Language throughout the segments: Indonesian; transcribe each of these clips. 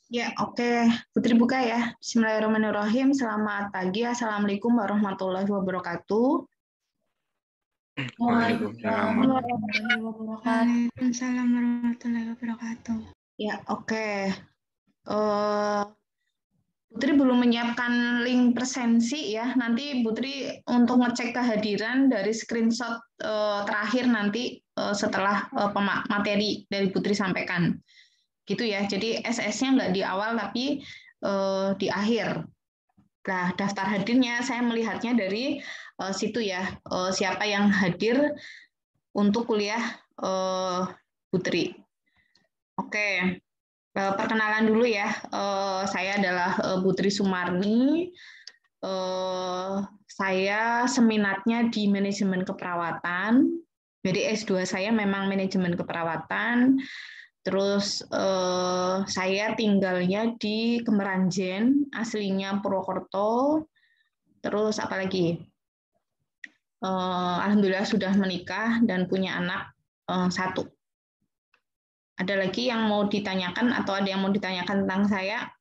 Ya, oke. Putri buka ya. Bismillahirrahmanirrahim. Selamat pagi. Assalamualaikum warahmatullahi wabarakatuh. Waalaikumsalam. Warahmatullahi wabarakatuh. Waalaikumsalam warahmatullahi wabarakatuh. Ya, oke. Putri belum menyiapkan link presensi ya. Nanti Putri untuk ngecek kehadiran dari screenshot terakhir nanti setelah materi dari Putri sampaikan. Gitu ya. Jadi SS-nya nggak di awal tapi di akhir. Nah, daftar hadirnya saya melihatnya dari situ ya. Siapa yang hadir untuk kuliah Putri. Oke. Perkenalan dulu ya, saya adalah Putri Sumarni. Saya seminatnya di manajemen keperawatan. Jadi S2 saya memang manajemen keperawatan. Terus saya tinggalnya di Kemeranjen, aslinya Purwokerto. Terus apalagi? Alhamdulillah sudah menikah dan punya anak satu. Ada lagi yang mau ditanyakan atau ada yang mau ditanyakan tentang saya?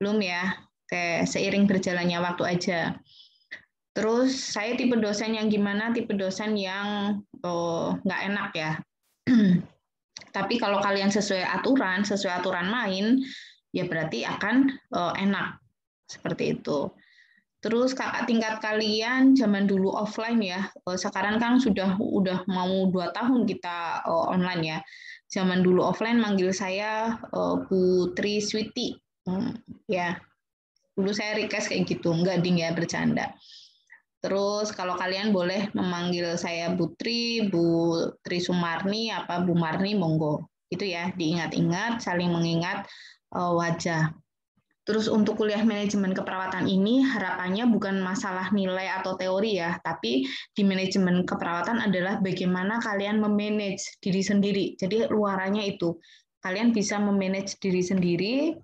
Belum ya? Oke, seiring berjalannya waktu aja. Terus saya tipe dosen yang gimana? Tipe dosen yang nggak enak ya. Tapi kalau kalian sesuai aturan main, ya berarti akan enak. Seperti itu. Terus kakak tingkat kalian zaman dulu offline ya, sekarang kan udah mau 2 tahun kita online ya. Zaman dulu offline manggil saya Putri Switi, ya. Dulu saya request kayak gitu, enggak ding ya bercanda. Terus kalau kalian boleh memanggil saya Putri, Bu Tri Sumarni, apa Bu Marni, monggo. Itu ya, diingat-ingat, saling mengingat wajah. Terus untuk kuliah manajemen keperawatan ini harapannya bukan masalah nilai atau teori ya, tapi di manajemen keperawatan adalah bagaimana kalian memanage diri sendiri. Jadi luarannya itu, kalian bisa memanage diri sendiri.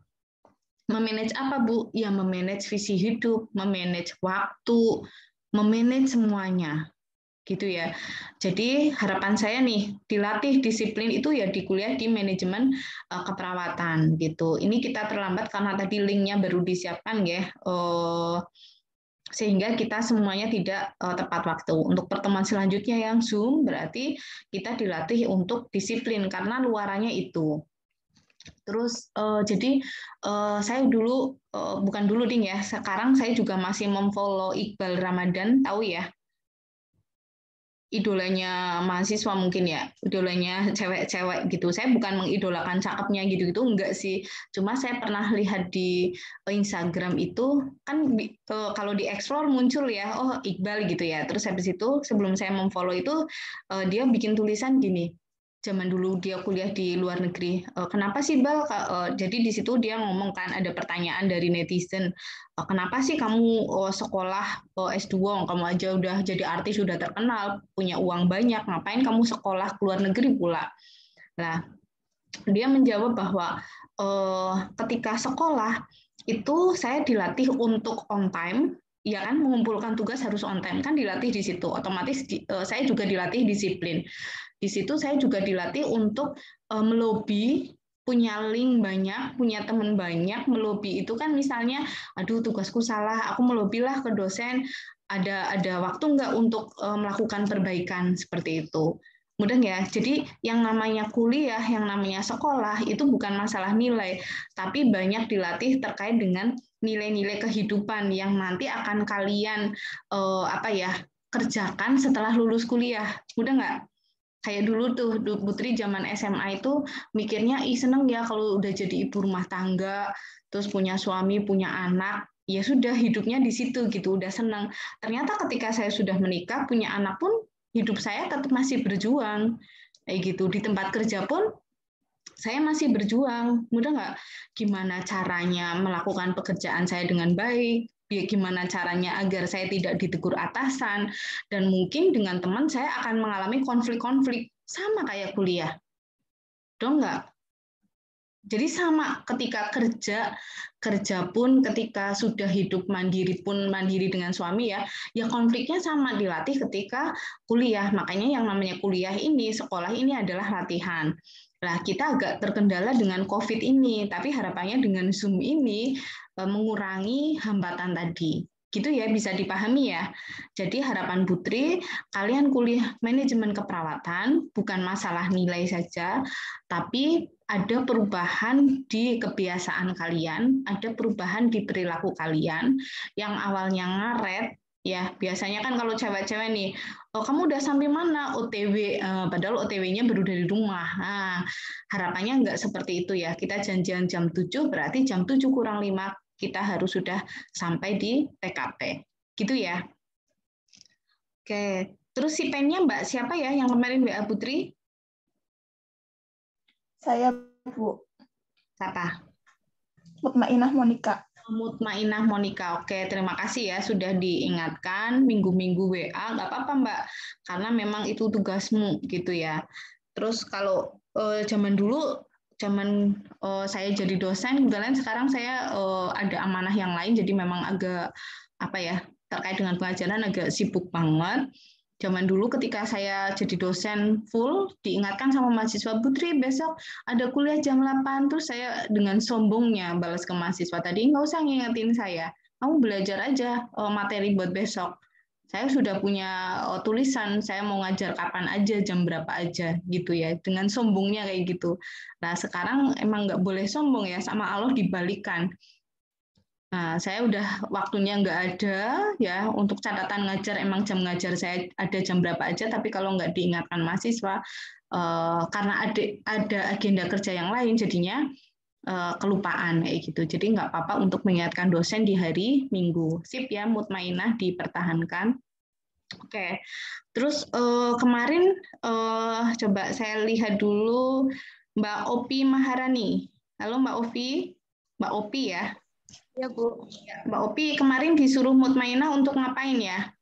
Memanage apa Bu? Ya memanage visi hidup, memanage waktu, memanage semuanya. Gitu ya. Jadi harapan saya nih dilatih disiplin itu ya di kuliah di manajemen keperawatan gitu. Ini kita terlambat karena tadi linknya baru disiapkan ya, sehingga kita semuanya tidak tepat waktu. Untuk pertemuan selanjutnya yang Zoom berarti kita dilatih untuk disiplin karena luarannya itu. Terus jadi saya dulu bukan dulu ding ya, sekarang saya juga masih memfollow Iqbal Ramadan, tahu ya? Idolanya mahasiswa mungkin ya, idolanya cewek-cewek gitu. Saya bukan mengidolakan cakepnya gitu-gitu, enggak sih. Cuma saya pernah lihat di Instagram itu, kan kalau di explore muncul ya, oh Iqbal gitu ya. Terus habis itu, sebelum saya memfollow itu, dia bikin tulisan gini, zaman dulu dia kuliah di luar negeri. Kenapa sih Bal? Jadi di situ dia ngomong kan ada pertanyaan dari netizen. Kenapa sih kamu sekolah S2? Kamu aja udah jadi artis, sudah terkenal, punya uang banyak. Ngapain kamu sekolah ke luar negeri pula? Nah, dia menjawab bahwa ketika sekolah itu saya dilatih untuk on time, ya kan, mengumpulkan tugas harus on time, kan dilatih di situ. Otomatis saya juga dilatih disiplin. Di situ saya juga dilatih untuk melobi, punya link banyak, punya teman banyak. Melobi itu kan misalnya, aduh tugasku salah, aku melobilah ke dosen, ada waktu nggak untuk melakukan perbaikan seperti itu. Mudah ya. Jadi yang namanya kuliah, yang namanya sekolah itu bukan masalah nilai, tapi banyak dilatih terkait dengan nilai-nilai kehidupan yang nanti akan kalian kerjakan setelah lulus kuliah. Mudah nggak? Kayak dulu tuh Putri zaman SMA itu mikirnya seneng ya kalau udah jadi ibu rumah tangga, terus punya suami, punya anak, ya sudah hidupnya di situ gitu, udah seneng. Ternyata ketika saya sudah menikah, punya anak pun hidup saya tetap masih berjuang. Kayak gitu. Di tempat kerja pun saya masih berjuang. Mudah nggak? Gimana caranya melakukan pekerjaan saya dengan baik? Gimana caranya agar saya tidak ditegur atasan? Dan mungkin dengan teman saya akan mengalami konflik-konflik. Sama kayak kuliah. Dong nggak? Jadi sama ketika kerja pun ketika sudah hidup mandiri pun mandiri dengan suami ya konfliknya sama dilatih ketika kuliah. Makanya yang namanya kuliah ini, sekolah ini adalah latihan. Nah, kita agak terkendala dengan COVID ini, tapi harapannya dengan Zoom ini mengurangi hambatan tadi. Gitu ya, bisa dipahami ya. Jadi harapan Putri, kalian kuliah manajemen keperawatan, bukan masalah nilai saja, tapi ada perubahan di kebiasaan kalian, ada perubahan di perilaku kalian, yang awalnya ngaret, ya biasanya kan kalau cewek-cewek nih, oh kamu udah sampai mana OTW, padahal OTW-nya baru dari rumah. Nah, harapannya nggak seperti itu ya. Kita janjian jam 7, berarti jam 7 kurang 5 kita harus sudah sampai di TKP. Gitu ya. Oke, terus si pennya Mbak siapa ya yang kemarin WA Putri? Saya, Bu. Siapa? Mutmainah Monica. Mutmainah Monica. Oke, terima kasih ya sudah diingatkan minggu-minggu WA. Nggak apa-apa Mbak, karena memang itu tugasmu gitu ya. Terus kalau zaman dulu, zaman saya jadi dosen, kemudian sekarang saya ada amanah yang lain, jadi memang agak apa ya terkait dengan pengajaran agak sibuk banget. Zaman dulu ketika saya jadi dosen full, diingatkan sama mahasiswa, Putri besok ada kuliah jam 8, terus saya dengan sombongnya balas ke mahasiswa tadi, nggak usah ngingetin saya, kamu belajar aja materi buat besok. Saya sudah punya tulisan, saya mau ngajar kapan aja, jam berapa aja, gitu ya. Dengan sombongnya kayak gitu. Nah, sekarang emang nggak boleh sombong ya, sama Allah dibalikan. Nah, saya udah waktunya nggak ada ya untuk catatan ngajar, emang jam ngajar saya ada jam berapa aja, tapi kalau nggak diingatkan mahasiswa, karena ada agenda kerja yang lain, jadinya kelupaan kayak gitu. Jadi nggak apa-apa untuk mengingatkan dosen di hari Minggu. Sip ya, mutmainah dipertahankan. Oke, terus kemarin coba saya lihat dulu Mbak Opi Maharani. Halo Mbak Opi, Mbak Opi ya. Ya, Bu. Mbak Opi kemarin disuruh mutmainah untuk ngapain ya?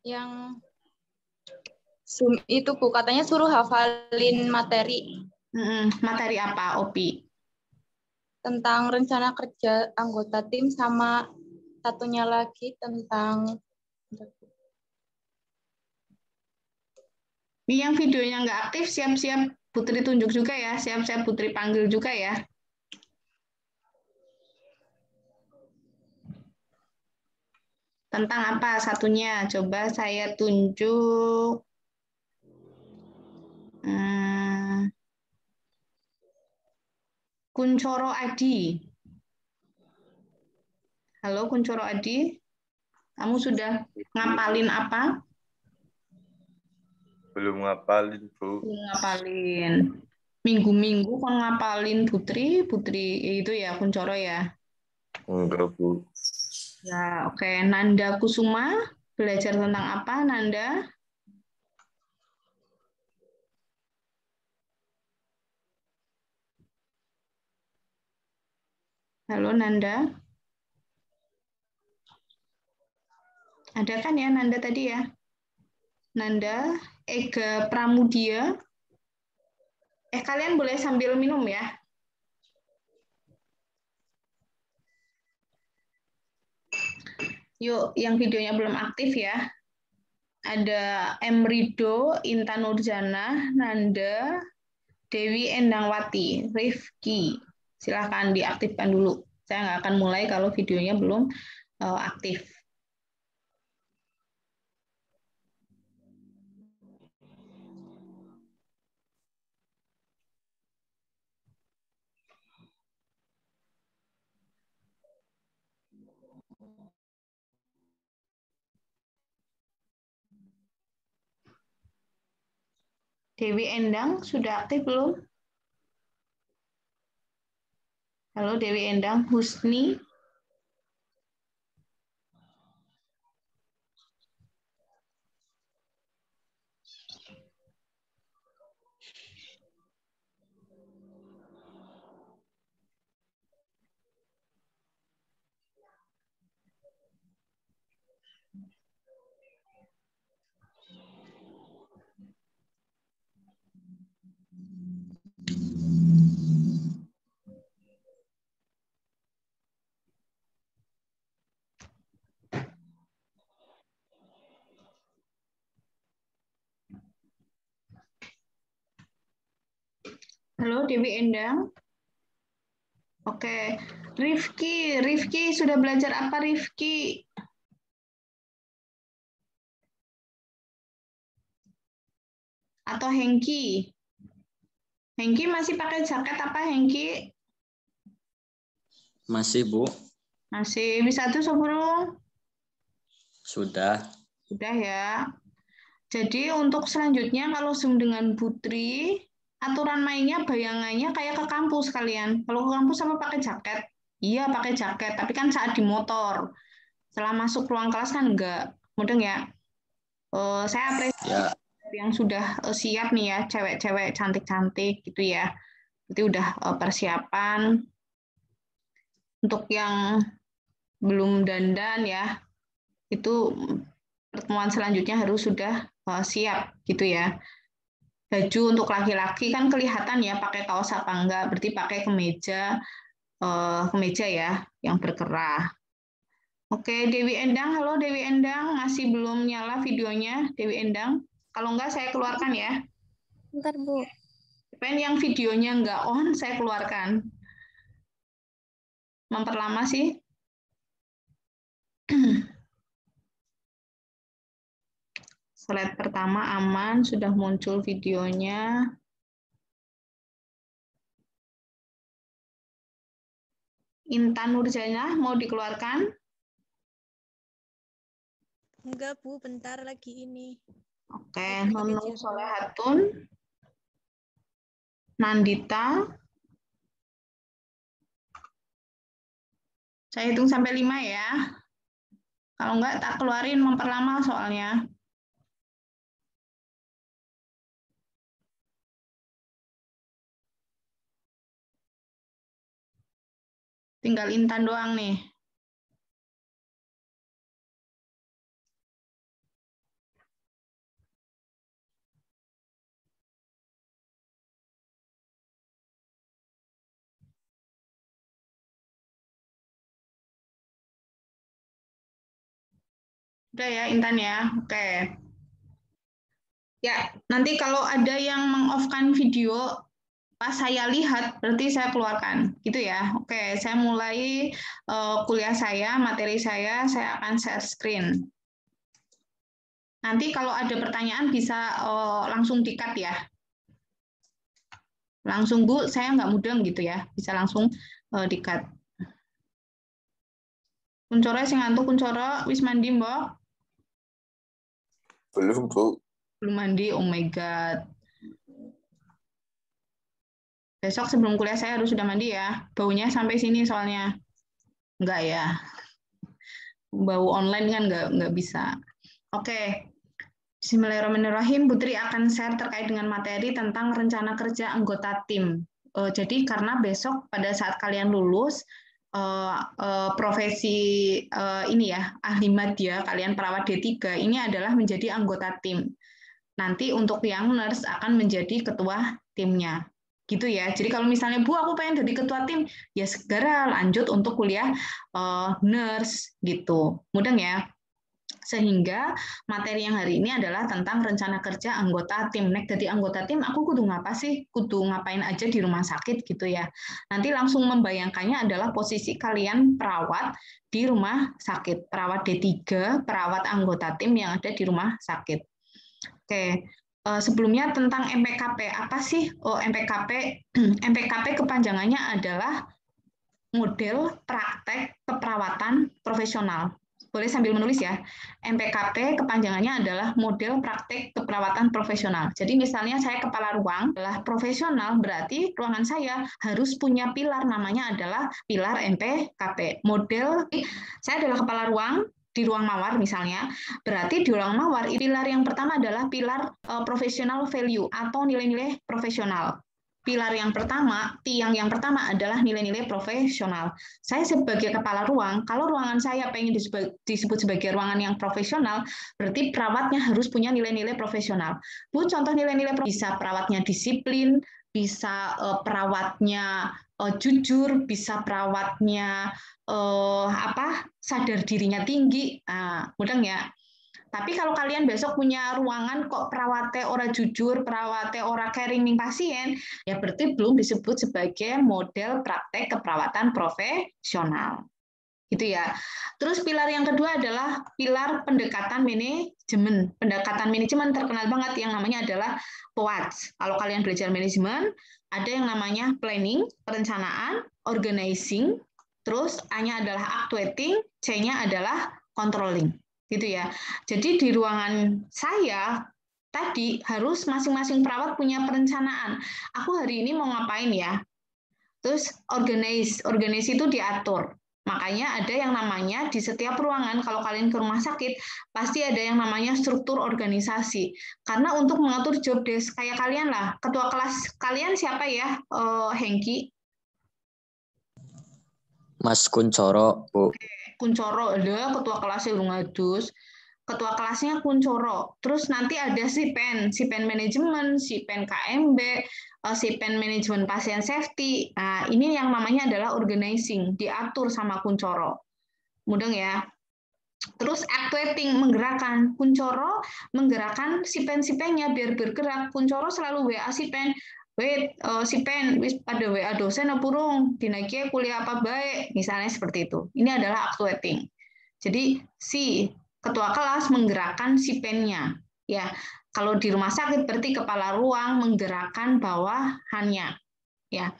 Yang Zoom itu, Bu, katanya suruh hafalin materi Materi apa Opi? tentang rencana kerja anggota tim, sama satunya lagi tentang Ini yang videonya nggak aktif, siap-siap Putri tunjuk juga ya, siap-siap Putri panggil juga ya. Tentang apa satunya? Coba saya tunjuk. Kuncoro Adi. Halo Kuncoro Adi, kamu sudah ngapalin apa? Belum ngapalin, Bu. Belum ngapalin. Minggu-minggu kan ngapalin Putri, Putri itu ya Kuncoro ya. Enggak, Bu. Ya, oke. Nanda Kusuma, belajar tentang apa, Nanda? Halo, Nanda. Ada kan ya Nanda tadi ya? Nanda, Ega Pramudia. Kalian boleh sambil minum ya. Yuk, yang videonya belum aktif ya. Ada Emrido, Intan Nurjana, Nanda, Dewi Endangwati, Rifki. Silahkan diaktifkan dulu. Saya nggak akan mulai kalau videonya belum aktif. Dewi Endang sudah aktif belum? Halo Dewi Endang, Husni. Halo, Dewi Endang. Oke, Rifki sudah belajar apa Rifki? Atau Hengki? Hengki masih pakai jaket apa Hengki? Masih, Bu. Masih bisa tuh Sobrung? Sudah. Sudah ya. Jadi untuk selanjutnya kalau Zoom dengan Putri, aturan mainnya bayangannya kayak ke kampus kalian. Kalau ke kampus sama pakai jaket? Iya pakai jaket, tapi kan saat di motor. Setelah masuk ruang kelas kan enggak. Mudeng ya. Saya apresiasi Ya. yang sudah siap nih ya, cewek-cewek cantik-cantik gitu ya. Itu udah persiapan. Untuk yang belum dandan ya, itu pertemuan selanjutnya harus sudah siap gitu ya. Baju untuk laki-laki kan kelihatan ya pakai kaos apa enggak, berarti pakai kemeja ya yang berkerah. Oke, Dewi Endang, halo Dewi Endang, masih belum nyala videonya Dewi Endang? Kalau enggak saya keluarkan ya. Bentar, Bu. Pengen yang videonya enggak on, saya keluarkan. Memperlama sih. Slide pertama aman, sudah muncul videonya. Intan Nurjana mau dikeluarkan? Enggak, Bu. Bentar lagi ini. Oke, Nunung Solehatun. Nandita. Saya hitung sampai 5 ya. Kalau enggak, tak keluarin memperlama soalnya. Tinggal Intan doang nih. Udah ya, Intan ya. Oke. Ya, nanti kalau ada yang meng-off-kan video, pas saya lihat, berarti saya keluarkan. Gitu ya. Oke, saya mulai kuliah saya, materi saya akan share screen. Nanti kalau ada pertanyaan bisa langsung di-cut ya. Langsung, Bu, saya nggak mudeng gitu ya. Bisa langsung di-cut. Kuncoro sing ngantuk, Kuncoro, wis mandi, Mbok? Belum, Bu. Belum mandi, oh my God. Besok sebelum kuliah saya harus sudah mandi ya. Baunya sampai sini soalnya. Enggak ya. Bau online kan nggak bisa. Oke. Bismillahirrahmanirrahim. Putri akan share terkait dengan materi tentang rencana kerja anggota tim. Jadi karena besok pada saat kalian lulus, profesi ini ya, ahli madya, kalian perawat D3, ini adalah menjadi anggota tim. Nanti untuk yang nurse akan menjadi ketua timnya. Gitu ya. Jadi kalau misalnya, Bu, aku pengen jadi ketua tim, ya segera lanjut untuk kuliah nurse gitu. Mudeng ya. Sehingga materi yang hari ini adalah tentang rencana kerja anggota tim. Nek jadi anggota tim, aku kudu ngapa sih? Kudu ngapain aja di rumah sakit gitu ya. Nanti langsung membayangkannya adalah posisi kalian perawat di rumah sakit. Perawat D3, perawat anggota tim yang ada di rumah sakit. Oke, sebelumnya tentang MPKP. Apa sih MPKP? MPKP kepanjangannya adalah model praktek keperawatan profesional. Boleh sambil menulis ya. MPKP kepanjangannya adalah model praktek keperawatan profesional. Jadi misalnya saya kepala ruang adalah profesional, berarti ruangan saya harus punya pilar, namanya adalah pilar MPKP. Model, saya adalah kepala ruang, di ruang mawar misalnya, berarti di ruang mawar pilar yang pertama adalah pilar professional value atau nilai-nilai profesional. Pilar yang pertama, tiang yang pertama adalah nilai-nilai profesional. Saya sebagai kepala ruang, kalau ruangan saya pengen disebut sebagai ruangan yang profesional, berarti perawatnya harus punya nilai-nilai profesional. Bu, contoh nilai-nilai bisa perawatnya disiplin, bisa perawatnya jujur, bisa perawatnya sadar dirinya tinggi. Nah, mudeng ya. Tapi kalau kalian besok punya ruangan kok perawatnya ora jujur, perawatnya ora caring ning pasien, ya berarti belum disebut sebagai model praktek keperawatan profesional. Gitu ya. Terus pilar yang kedua adalah pilar pendekatan manajemen. Pendekatan manajemen terkenal banget yang namanya adalah PWAT. Kalau kalian belajar manajemen, ada yang namanya planning, perencanaan, organizing, terus A-nya adalah actuating, C-nya adalah controlling. Gitu ya. Jadi di ruangan saya tadi harus masing-masing perawat punya perencanaan. Aku hari ini mau ngapain ya? Terus organize itu diatur. Makanya ada yang namanya di setiap ruangan, kalau kalian ke rumah sakit, pasti ada yang namanya struktur organisasi. Karena untuk mengatur job desk, kayak kalian lah, ketua kelas kalian siapa ya, Hengki? Mas Kuncoro, Bu. Kuncoro, ada ketua kelasnya Lungadus. Ketua kelasnya Kuncoro. Terus nanti ada SIPEN manajemen, SIPEN KMB, SIPEN manajemen pasien safety. Nah, ini yang namanya adalah organizing, diatur sama Kuncoro. Mudeng ya. Terus actuating, menggerakkan. Kuncoro menggerakkan SIPEN-SIPENnya biar bergerak. Kuncoro selalu WA SIPEN. SIPEN wis pada WA dosen apurung, dinaiki kuliah apa baik, misalnya seperti itu. Ini adalah actuating. Jadi si ketua kelas menggerakkan SIPEN-nya. Ya, kalau di rumah sakit berarti kepala ruang menggerakkan bawahannya. Ya.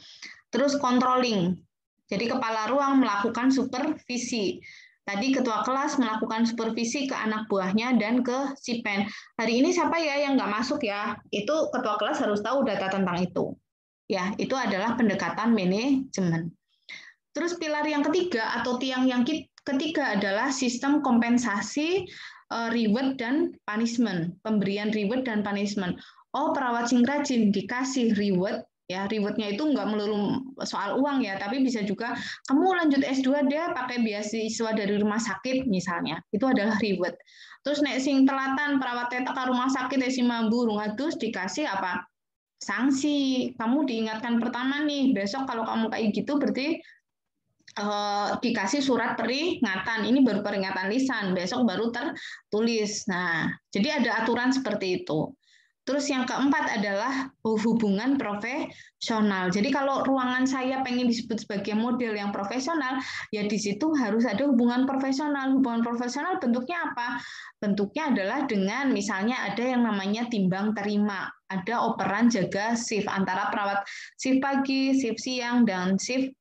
Terus controlling. Jadi kepala ruang melakukan supervisi. Tadi ketua kelas melakukan supervisi ke anak buahnya dan ke SIPEN. Hari ini siapa ya yang nggak masuk ya? Itu ketua kelas harus tahu data tentang itu. Ya, itu adalah pendekatan manajemen. Terus pilar yang ketiga atau tiang yang ketiga adalah sistem kompensasi, reward dan punishment. Pemberian reward dan punishment. Oh, perawat sing rajin dikasih reward. Ya, reward-nya itu nggak melulu soal uang ya, tapi bisa juga kamu lanjut S2 deh pakai beasiswa dari rumah sakit misalnya. Itu adalah reward. Terus nek sing telatan perawat teka rumah sakit si mambu rungatus dikasih apa? Sanksi. Kamu diingatkan pertama nih, besok kalau kamu kayak gitu berarti dikasih surat peringatan. Ini baru peringatan lisan, besok baru tertulis. Nah, jadi ada aturan seperti itu. Terus yang keempat adalah hubungan profesional. Jadi kalau ruangan saya pengen disebut sebagai model yang profesional, ya di situ harus ada hubungan profesional. Hubungan profesional bentuknya apa? Bentuknya adalah dengan misalnya ada yang namanya timbang terima. Ada operan jaga shift antara perawat shift pagi, shift siang, dan shift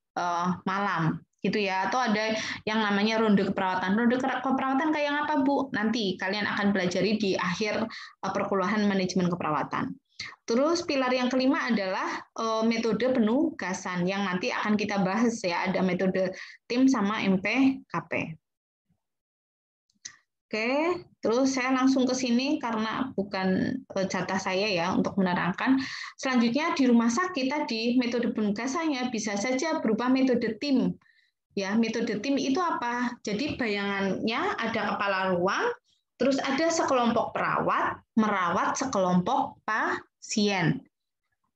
malam. Gitu ya, atau ada yang namanya ronde keperawatan. Ronde keperawatan kayak apa, Bu? Nanti kalian akan pelajari di akhir perkuliahan manajemen keperawatan. Terus pilar yang kelima adalah metode penugasan yang nanti akan kita bahas ya, ada metode tim sama MPKP. Oke, terus saya langsung ke sini karena bukan jatah saya ya untuk menerangkan. Selanjutnya di rumah sakit tadi metode penugasannya bisa saja berupa metode tim. Ya, metode tim itu apa? Jadi bayangannya ada kepala ruang, terus ada sekelompok perawat merawat sekelompok pasien.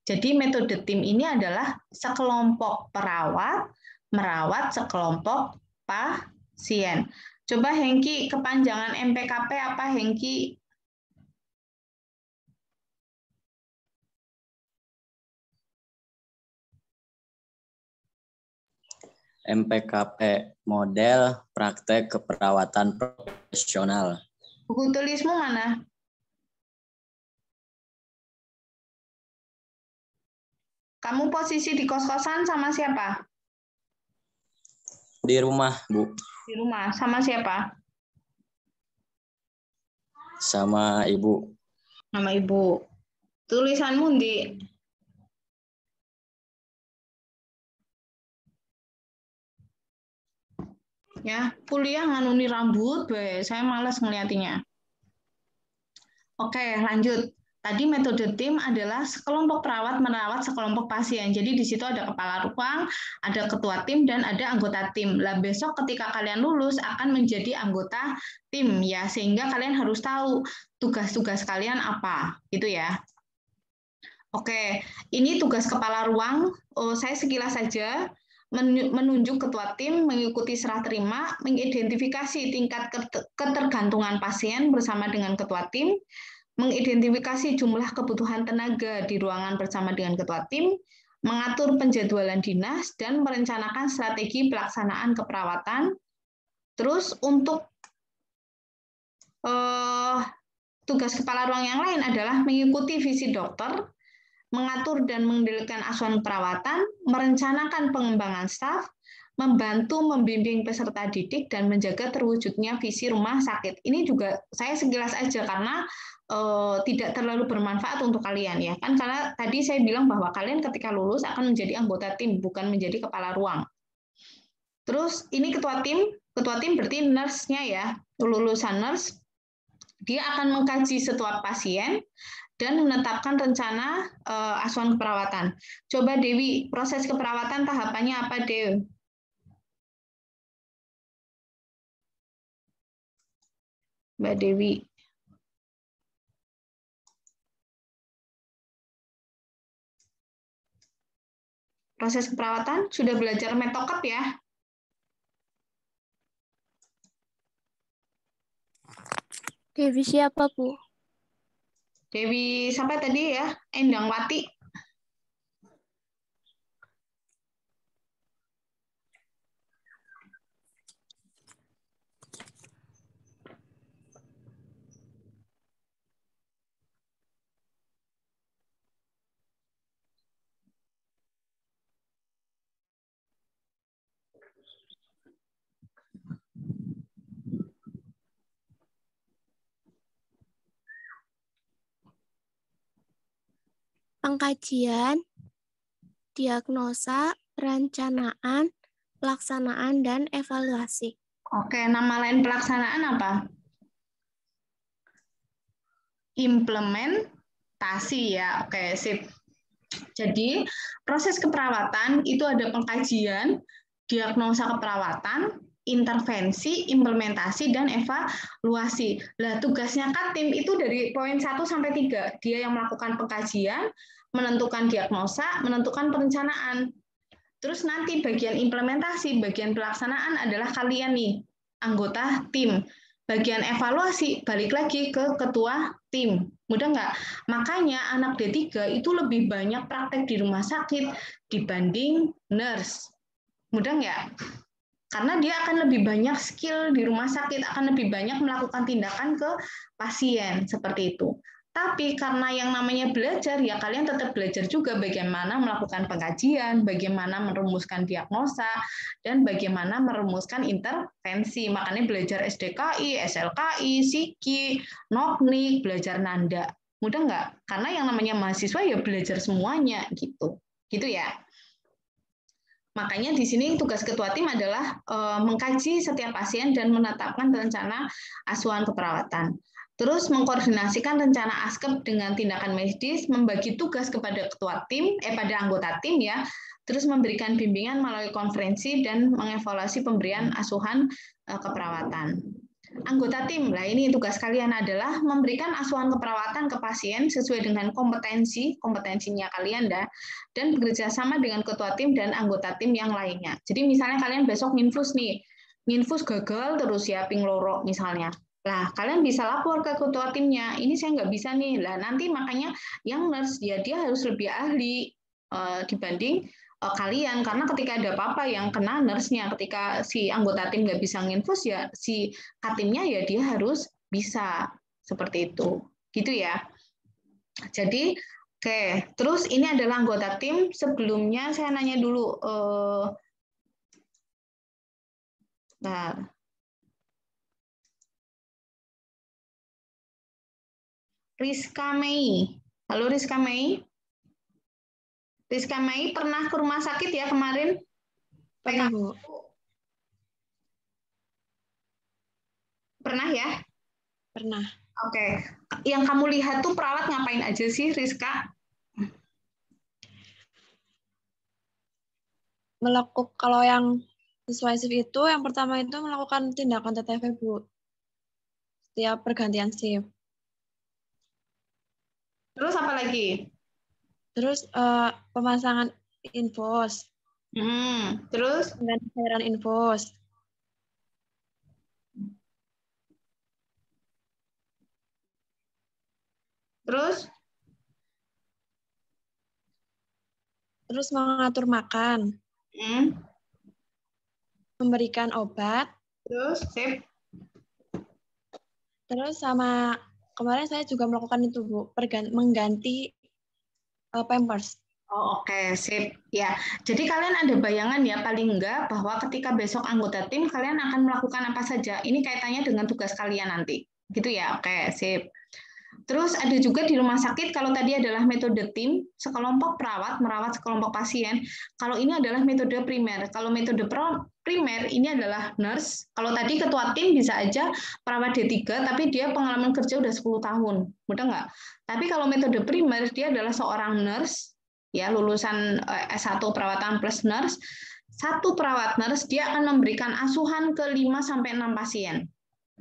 Jadi metode tim ini adalah sekelompok perawat merawat sekelompok pasien. Coba Hengki, kepanjangan MPKP apa Hengki? MPKP, model praktek keperawatan profesional. Buku tulismu mana? Kamu posisi di kos-kosan sama siapa? Di rumah, Bu. Di rumah, sama siapa? Sama Ibu. Sama Ibu. Tulisanmu di ya, kuliah nganuni rambut, saya malas ngeliatinya. Oke, lanjut. Tadi metode tim adalah sekelompok perawat merawat sekelompok pasien. Jadi di situ ada kepala ruang, ada ketua tim, dan ada anggota tim. Lah besok ketika kalian lulus akan menjadi anggota tim ya, sehingga kalian harus tahu tugas-tugas kalian apa, gitu ya. Oke, ini tugas kepala ruang. Saya sekilas saja. menunjuk ketua tim, mengikuti serah terima, mengidentifikasi tingkat ketergantungan pasien bersama dengan ketua tim, mengidentifikasi jumlah kebutuhan tenaga di ruangan bersama dengan ketua tim, mengatur penjadwalan dinas, dan merencanakan strategi pelaksanaan keperawatan. Terus untuk tugas kepala ruang yang lain adalah mengikuti visi dokter, mengatur dan mengendalikan asuhan perawatan, merencanakan pengembangan staf, membantu membimbing peserta didik, dan menjaga terwujudnya visi rumah sakit. Ini juga saya sekilas aja karena tidak terlalu bermanfaat untuk kalian ya kan, karena tadi saya bilang bahwa kalian ketika lulus akan menjadi anggota tim, bukan menjadi kepala ruang. Terus ini ketua tim berarti nurse-nya ya, lulusan nurse, dia akan mengkaji setiap pasien dan menetapkan rencana asuhan keperawatan. Coba Dewi, proses keperawatan tahapannya apa, Dewi? Mbak Dewi. Proses keperawatan, sudah belajar metokep ya? Dewi siapa, Bu? Dewi sampai tadi ya, Endangwati. Pengkajian, diagnosa, perencanaan, pelaksanaan, dan evaluasi. Oke, nama lain pelaksanaan apa? Implementasi ya. Oke, sip. Jadi, proses keperawatan itu ada pengkajian, diagnosa keperawatan, intervensi, implementasi, dan evaluasi. Nah, tugasnya Katim itu dari poin 1 sampai 3. Dia yang melakukan pengkajian, menentukan diagnosa, menentukan perencanaan. Terus nanti bagian implementasi, bagian pelaksanaan adalah kalian nih, anggota tim. Bagian evaluasi, balik lagi ke ketua tim. Mudah nggak? Makanya anak D3 itu lebih banyak praktek di rumah sakit dibanding nurse. Mudah nggak? Karena dia akan lebih banyak skill di rumah sakit, akan lebih banyak melakukan tindakan ke pasien, seperti itu. Tapi karena yang namanya belajar, ya kalian tetap belajar juga bagaimana melakukan pengkajian, bagaimana merumuskan diagnosa, dan bagaimana merumuskan intervensi. Makanya belajar SDKI, SLKI, Psiki, Noknik, belajar Nanda. Mudah nggak? Karena yang namanya mahasiswa ya belajar semuanya, gitu. Gitu ya. Makanya di sini tugas ketua tim adalah mengkaji setiap pasien dan menetapkan rencana asuhan keperawatan. Terus mengkoordinasikan rencana ASKEP dengan tindakan medis, membagi tugas kepada ketua tim, pada anggota tim ya, terus memberikan bimbingan melalui konferensi dan mengevaluasi pemberian asuhan keperawatan. Anggota tim, lah ini tugas kalian adalah memberikan asuhan keperawatan ke pasien sesuai dengan kompetensinya kalian dan bekerja sama dengan ketua tim dan anggota tim yang lainnya. Jadi misalnya kalian besok nginfus nih, nginfus gagal terus ya ping loro misalnya. Lah kalian bisa lapor ke ketua timnya, ini saya nggak bisa nih. Lah nanti makanya yang nurse dia harus lebih ahli dibanding kalian, karena ketika ada apa-apa yang kena nurse-nya, ketika si anggota tim nggak bisa nginfus ya si katimnya ya dia harus bisa, seperti itu gitu ya. Jadi oke, terus ini adalah anggota tim. Sebelumnya saya nanya dulu Rizka Mei. Halo Rizka Mei. Rizka Mei pernah ke rumah sakit ya kemarin? Pernah, Bu. Pernah ya? Pernah. Oke. Yang kamu lihat tuh perawat ngapain aja sih, Rizka? Kalau yang sesuai shift itu, yang pertama itu melakukan tindakan TTV, Bu. Setiap pergantian shift. Terus apa lagi? Terus pemasangan infos. Terus? Mengganti cairan infus. Terus? Terus mengatur makan. Memberikan obat. Terus, sip. Terus sama kemarin saya juga melakukan itu, Bu, mengganti Pampers. Oh, oke, sip. Ya, jadi kalian ada bayangan ya paling enggak bahwa ketika besok anggota tim kalian akan melakukan apa saja. Ini kaitannya dengan tugas kalian nanti. Gitu ya. Oke, sip. Terus ada juga di rumah sakit, kalau tadi adalah metode tim, sekelompok perawat merawat sekelompok pasien. Kalau ini adalah metode primer. Kalau metode primer ini adalah nurse. Kalau tadi ketua tim bisa aja perawat D3, tapi dia pengalaman kerja udah 10 tahun. Mudah nggak? Tapi kalau metode primer, dia adalah seorang nurse, ya lulusan S1 perawatan plus nurse. Satu perawat nurse, dia akan memberikan asuhan ke 5-6 pasien.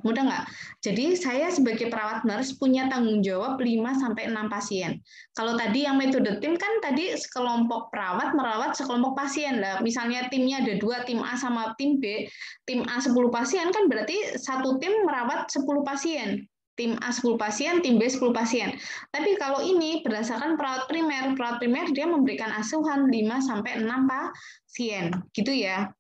Mudah nggak? Jadi saya sebagai perawat nurse punya tanggung jawab 5-6 pasien. Kalau tadi yang metode tim kan tadi sekelompok perawat merawat sekelompok pasien. Lah, misalnya timnya ada 2, tim A sama tim B. Tim A 10 pasien kan berarti satu tim merawat 10 pasien. Tim A 10 pasien, tim B 10 pasien. Tapi kalau ini berdasarkan perawat primer dia memberikan asuhan 5-6 pasien. Gitu ya.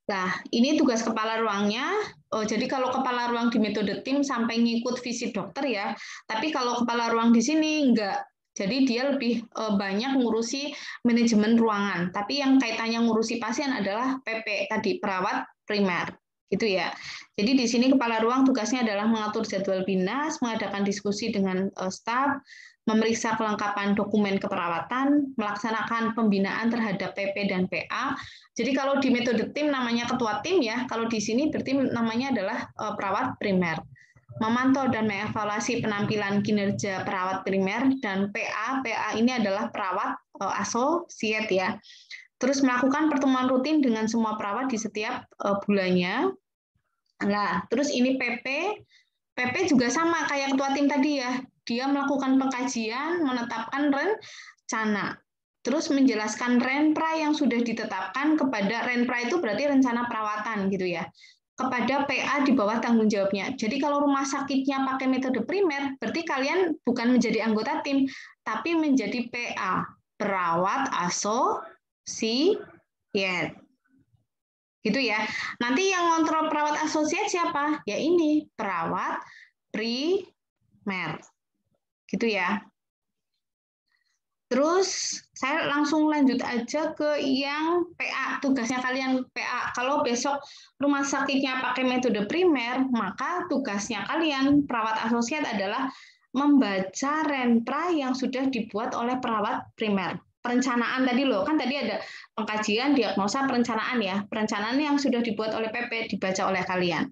Nah, ini tugas kepala ruangnya. Jadi kalau kepala ruang di metode tim sampai ngikut visit dokter ya. Tapi kalau kepala ruang di sini enggak. Jadi dia lebih banyak ngurusi manajemen ruangan. Tapi yang kaitannya ngurusi pasien adalah PP tadi, perawat primer. Gitu ya. Jadi di sini kepala ruang tugasnya adalah mengatur jadwal binas, mengadakan diskusi dengan staf, memeriksa kelengkapan dokumen keperawatan, melaksanakan pembinaan terhadap PP dan PA. Jadi kalau di metode tim namanya ketua tim ya, kalau di sini berarti namanya adalah perawat primer. Memantau dan mengevaluasi penampilan kinerja perawat primer dan PA. PA ini adalah perawat asosiat ya. Terus melakukan pertemuan rutin dengan semua perawat di setiap bulannya. Nah, terus ini PP. PP juga sama kayak ketua tim tadi ya. Dia melakukan pengkajian, menetapkan rencana. Terus menjelaskan renpra yang sudah ditetapkan kepada renpra itu berarti rencana perawatan gitu ya. Kepada PA di bawah tanggung jawabnya. Jadi kalau rumah sakitnya pakai metode primer, berarti kalian bukan menjadi anggota tim, tapi menjadi PA, perawat asosiat. Gitu ya. Nanti yang ngontrol perawat asosiat siapa? Ya ini, perawat primer. Gitu ya. Terus saya langsung lanjut aja ke yang PA, tugasnya kalian PA. Kalau besok rumah sakitnya pakai metode primer, maka tugasnya kalian perawat asosiat adalah membaca renpra yang sudah dibuat oleh perawat primer. Perencanaan tadi loh, kan tadi ada pengkajian, diagnosa, perencanaan ya. Perencanaan yang sudah dibuat oleh PP dibaca oleh kalian.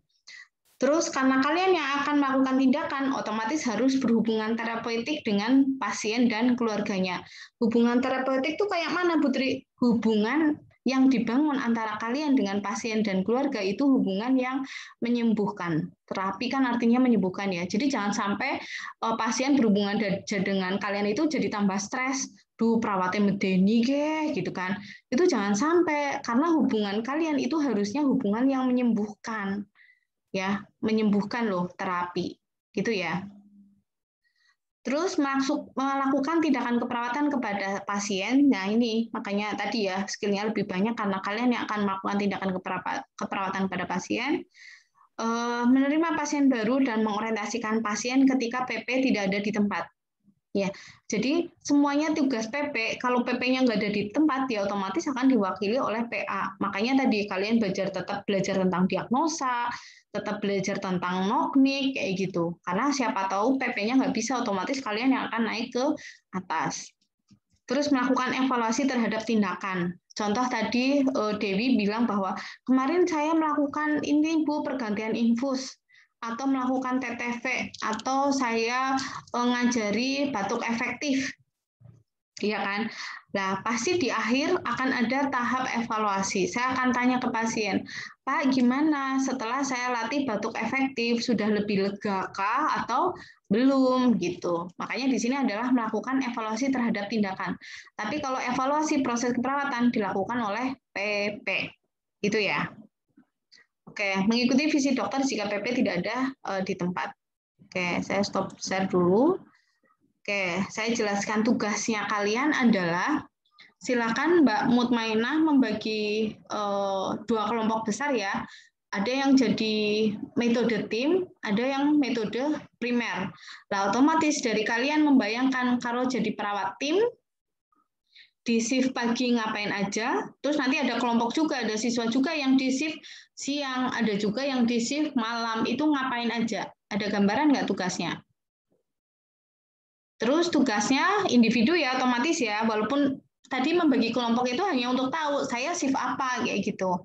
Terus karena kalian yang akan melakukan tindakan, otomatis harus berhubungan terapeutik dengan pasien dan keluarganya. Hubungan terapeutik itu kayak mana, Putri? Hubungan yang dibangun antara kalian dengan pasien dan keluarga itu hubungan yang menyembuhkan. Terapi kan artinya menyembuhkan ya. Jadi jangan sampai pasien berhubungan dengan kalian itu jadi tambah stres. Duh, perawatnya medeni gitu kan. Itu jangan sampai, karena hubungan kalian itu harusnya hubungan yang menyembuhkan. Ya, menyembuhkan loh terapi gitu ya. Terus melakukan tindakan keperawatan kepada pasien. Nah ini makanya tadi ya skillnya lebih banyak karena kalian yang akan melakukan tindakan keperawatan pada pasien. Menerima pasien baru dan mengorientasikan pasien ketika PP tidak ada di tempat. Ya, jadi semuanya tugas PP. Kalau PP-nya nggak ada di tempat, ya otomatis akan diwakili oleh PA. Makanya tadi kalian tetap belajar tentang diagnosa, tetap belajar tentang noknik kayak gitu. Karena siapa tahu PP-nya nggak bisa, otomatis kalian yang akan naik ke atas. Terus melakukan evaluasi terhadap tindakan. Contoh tadi Dewi bilang bahwa kemarin saya melakukan ini Bu, pergantian infus, atau melakukan TTV, atau saya ngajari batuk efektif. Iya kan? Nah, pasti di akhir akan ada tahap evaluasi. Saya akan tanya ke pasien, Pak, gimana setelah saya latih batuk efektif? Sudah lebih lega kah? Atau Belum gitu. Makanya di sini adalah melakukan evaluasi terhadap tindakan. Tapi kalau evaluasi proses keperawatan dilakukan oleh PP. Gitu ya. Oke, mengikuti visi dokter jika PP tidak ada di tempat. Oke, saya stop share dulu. Oke, saya jelaskan tugasnya kalian adalah silakan Mbak Mutmainah membagi 2 kelompok besar ya. Ada yang jadi metode tim, ada yang metode primer. Nah, otomatis dari kalian membayangkan kalau jadi perawat tim, di shift pagi ngapain aja, terus nanti ada kelompok juga, ada siswa juga yang di shift siang, ada juga yang di shift malam, itu ngapain aja. Ada gambaran nggak tugasnya? Terus tugasnya individu ya, otomatis ya, walaupun tadi membagi kelompok itu hanya untuk tahu, saya shift apa, kayak gitu.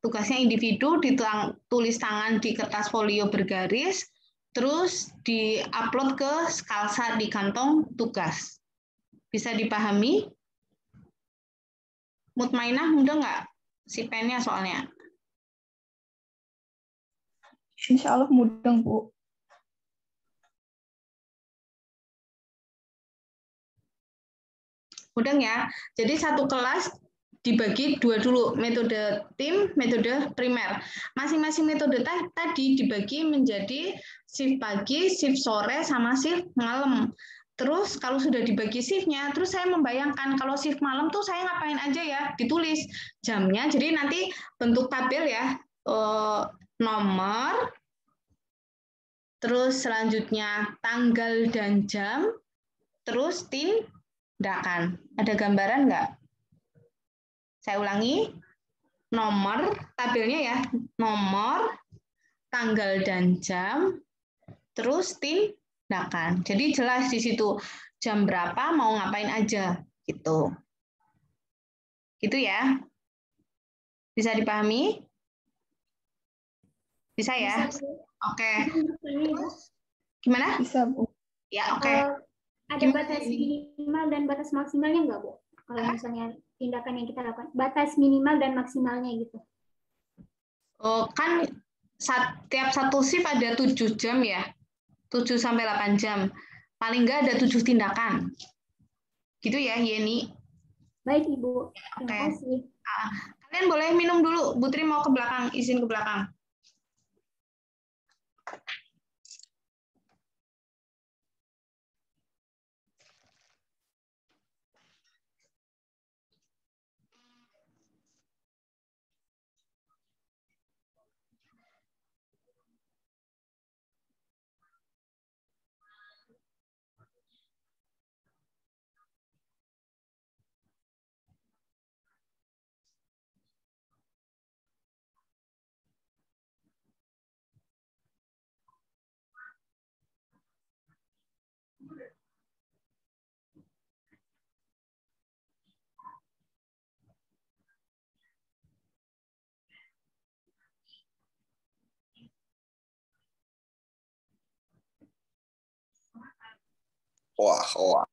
Tugasnya individu ditulis tangan di kertas folio bergaris, terus di-upload ke Skalsa di kantong tugas. Bisa dipahami? Mutmainah mudah nggak? Si pennya soalnya. Insya Allah mudeng, Bu. Mudah ya? Jadi satu kelas dibagi 2 dulu, metode tim, metode primer. Masing-masing metode tadi dibagi menjadi shift pagi, shift sore, sama shift malam. Terus kalau sudah dibagi shiftnya, terus saya membayangkan kalau shift malam tuh saya ngapain aja ya, ditulis jamnya. Jadi nanti bentuk tabel ya, nomor, terus selanjutnya tanggal dan jam, terus tindakan. Ada gambaran nggak? Saya ulangi, nomor, tabelnya ya, nomor, tanggal dan jam, terus tindakan. Jadi jelas di situ jam berapa mau ngapain aja, gitu. Gitu ya. Bisa dipahami? Bisa ya? Oke. Terus, gimana? Bisa, Bu. Ya, oke. Ada batas minimal dan batas maksimalnya nggak, Bu? Kalau misalnya tindakan yang kita lakukan, batas minimal dan maksimalnya gitu. Oh, kan setiap satu shift ada 7 jam ya, 7 sampai 8 jam. Paling nggak ada 7 tindakan. Gitu ya, Yeni? Baik, Ibu. Terima Oke. kasih. Kalian boleh minum dulu. Bu Tri mau ke belakang, izin ke belakang. Wah, wah.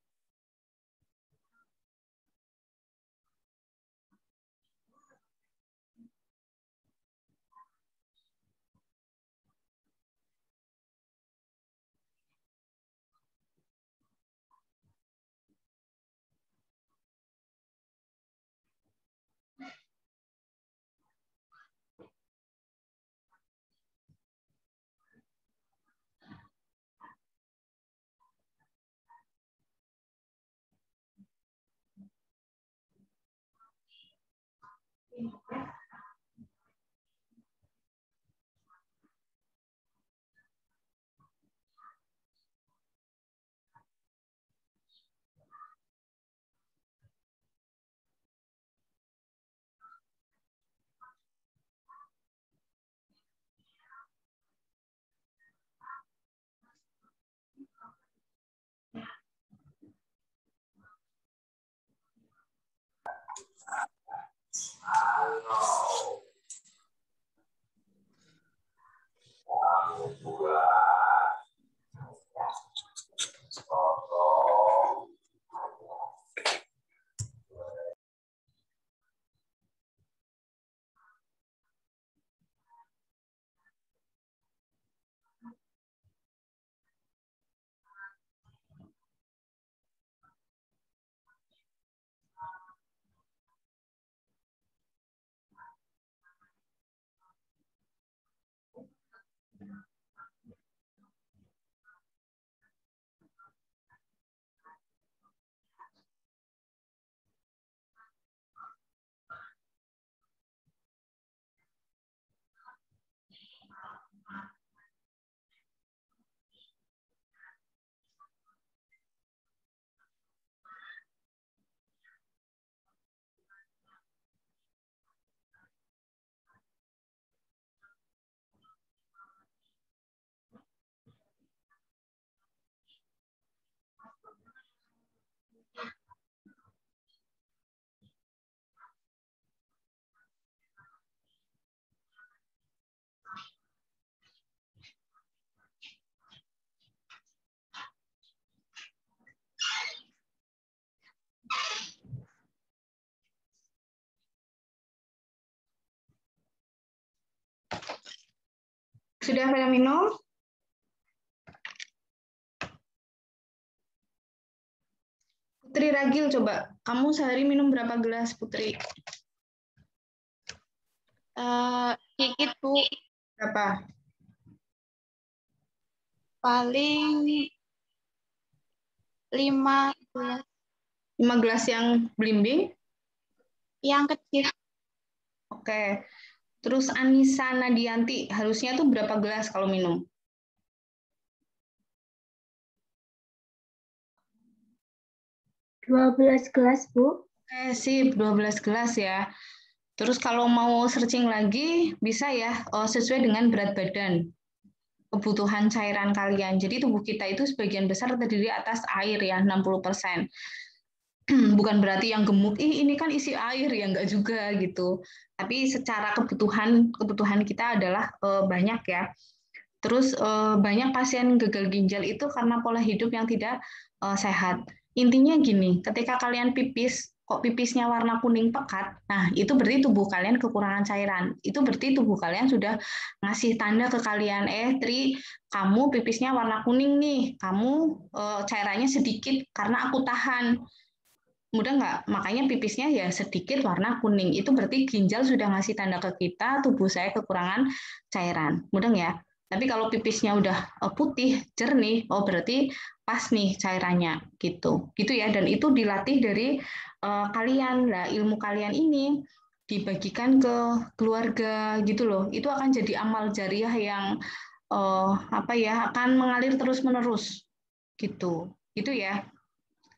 Sudah pada minum? Putri Ragil, coba. Kamu sehari minum berapa gelas, Putri? Dikit, Bu. Berapa? Paling 5 gelas. 5 gelas yang belimbing? Yang kecil. Oke. Terus Anissa Nadianti, harusnya tuh berapa gelas kalau minum? 12 gelas, Bu. Oke, sip, 12 gelas ya. Terus kalau mau searching lagi, bisa ya, sesuai dengan berat badan, kebutuhan cairan kalian. Jadi tubuh kita itu sebagian besar terdiri atas air ya, 60%. Bukan berarti yang gemuk, ini kan isi air ya, enggak juga gitu. Tapi secara kebutuhan kita adalah banyak ya. Terus banyak pasien gagal ginjal itu karena pola hidup yang tidak sehat. Intinya gini, ketika kalian pipis, kok pipisnya warna kuning pekat, nah itu berarti tubuh kalian kekurangan cairan. Itu berarti tubuh kalian sudah ngasih tanda ke kalian, Tri, kamu pipisnya warna kuning nih, kamu cairannya sedikit karena aku tahan. Mudah nggak? Makanya pipisnya ya sedikit warna kuning. Itu berarti ginjal sudah ngasih tanda ke kita, tubuh saya kekurangan cairan. Mudah ya? Tapi kalau pipisnya udah putih, jernih, oh berarti pas nih cairannya gitu. Gitu ya, dan itu dilatih dari kalian. Lah, ilmu kalian ini dibagikan ke keluarga gitu loh. Itu akan jadi amal jariah yang akan mengalir terus-menerus gitu. Gitu ya.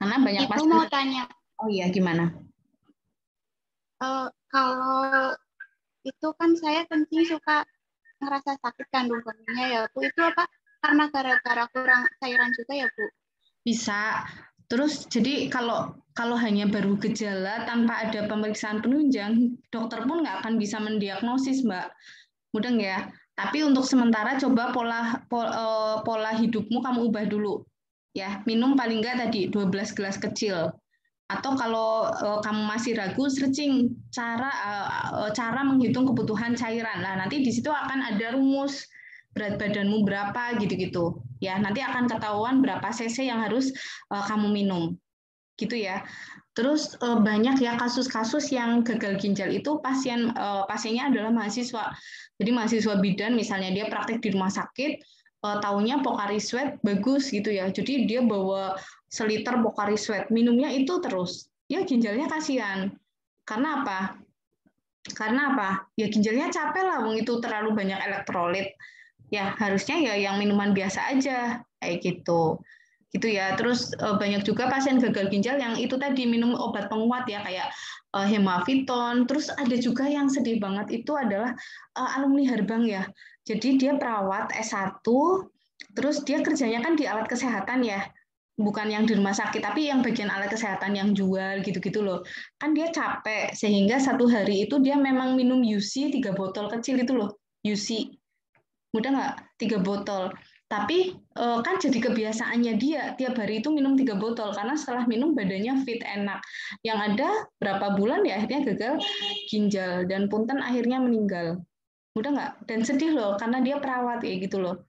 Karena banyak Itu mau tanya. Oh iya, gimana? Kalau itu kan saya kencing suka ngerasa sakit kandung kemihnya ya, Bu. Itu apa? Karena gara-gara kurang cairan juga ya, Bu? Bisa. Terus jadi kalau hanya baru gejala tanpa ada pemeriksaan penunjang, dokter pun nggak akan bisa mendiagnosis, Mbak. Mudah ya? Tapi untuk sementara coba pola hidupmu kamu ubah dulu. Ya, minum paling nggak tadi 12 gelas kecil. Atau kalau kamu masih ragu, searching cara menghitung kebutuhan cairan. Nah, nanti di situ akan ada rumus berat badanmu berapa gitu-gitu. Ya, nanti akan ketahuan berapa cc yang harus kamu minum. Gitu ya. Terus banyak ya kasus-kasus yang gagal ginjal itu pasiennya adalah mahasiswa. Jadi mahasiswa bidan misalnya dia praktek di rumah sakit, taunya Pocari Sweat bagus gitu ya. Jadi dia bawa seliter Pocari Sweat, minumnya itu terus. Ya ginjalnya kasihan. Karena apa? Ya ginjalnya capek lah, itu terlalu banyak elektrolit. Ya harusnya ya yang minuman biasa aja kayak gitu. Gitu ya. Terus banyak juga pasien gagal ginjal yang itu tadi minum obat penguat ya kayak hemaviton. Terus ada juga yang sedih banget itu adalah alumni Harbang ya. Jadi dia perawat S1, terus dia kerjanya kan di alat kesehatan ya. Bukan yang di rumah sakit, tapi yang bagian alat kesehatan yang jual gitu-gitu loh. Kan dia capek, sehingga satu hari itu dia memang minum UC 3 botol kecil itu loh, UC. Mudah nggak? 3 botol. Tapi kan jadi kebiasaannya dia, tiap hari itu minum 3 botol, karena setelah minum badannya fit, enak. Yang ada berapa bulan ya akhirnya gagal ginjal, dan punten akhirnya meninggal. Mudah nggak? Dan sedih loh, karena dia perawat kayak gitu loh.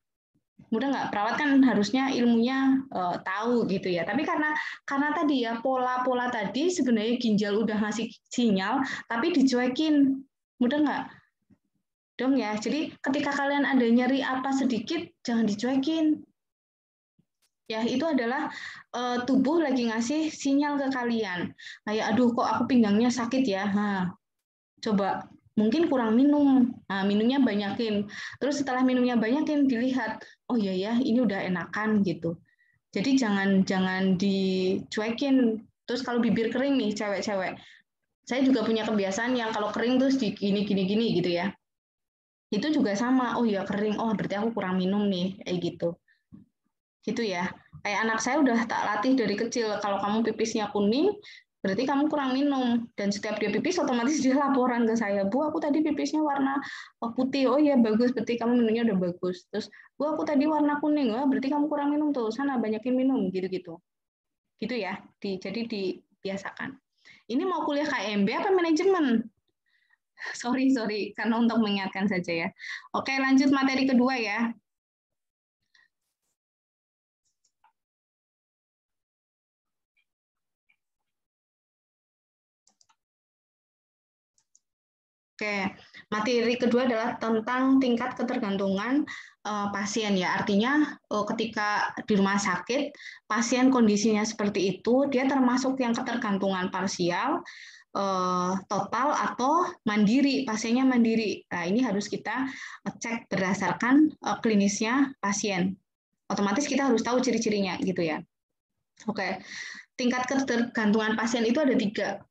Mudah nggak? Perawat kan harusnya ilmunya tahu gitu ya. Tapi karena tadi ya pola-pola tadi sebenarnya ginjal udah ngasih sinyal, tapi dicuekin. Mudah nggak? Dong ya. Jadi ketika kalian ada nyeri apa sedikit, jangan dicuekin. Ya itu adalah tubuh lagi ngasih sinyal ke kalian. Kayak aduh kok aku pinggangnya sakit ya. Nah, coba mungkin kurang minum. Nah, minumnya banyakin. Terus setelah minumnya banyakin dilihat, oh iya ya, ini udah enakan gitu. Jadi jangan dicuekin. Terus kalau bibir kering nih cewek-cewek. Saya juga punya kebiasaan yang kalau kering terus di gini gitu ya. Itu juga sama. Oh iya kering. Oh berarti aku kurang minum nih kayak gitu. Gitu ya. Kayak anak saya udah tak latih dari kecil. Kalau kamu pipisnya kuning, berarti kamu kurang minum. Dan setiap dia pipis, otomatis dia laporan ke saya. Bu, aku tadi pipisnya warna putih. Oh iya, bagus. Berarti kamu minumnya udah bagus. Terus, Bu, aku tadi warna kuning. Oh, berarti kamu kurang minum tuh. Sana, banyakin minum. Gitu-gitu. Gitu ya. Jadi dibiasakan. Ini mau kuliah KMB apa manajemen? Sorry, karena untuk mengingatkan saja ya. Oke, lanjut materi kedua ya. Oke, materi kedua adalah tentang tingkat ketergantungan pasien ya. Artinya ketika di rumah sakit pasien kondisinya seperti itu, dia termasuk yang ketergantungan parsial, total atau mandiri, pasiennya mandiri. Nah, ini harus kita cek berdasarkan klinisnya pasien. Otomatis kita harus tahu ciri-cirinya gitu ya. Oke, tingkat ketergantungan pasien itu ada 3.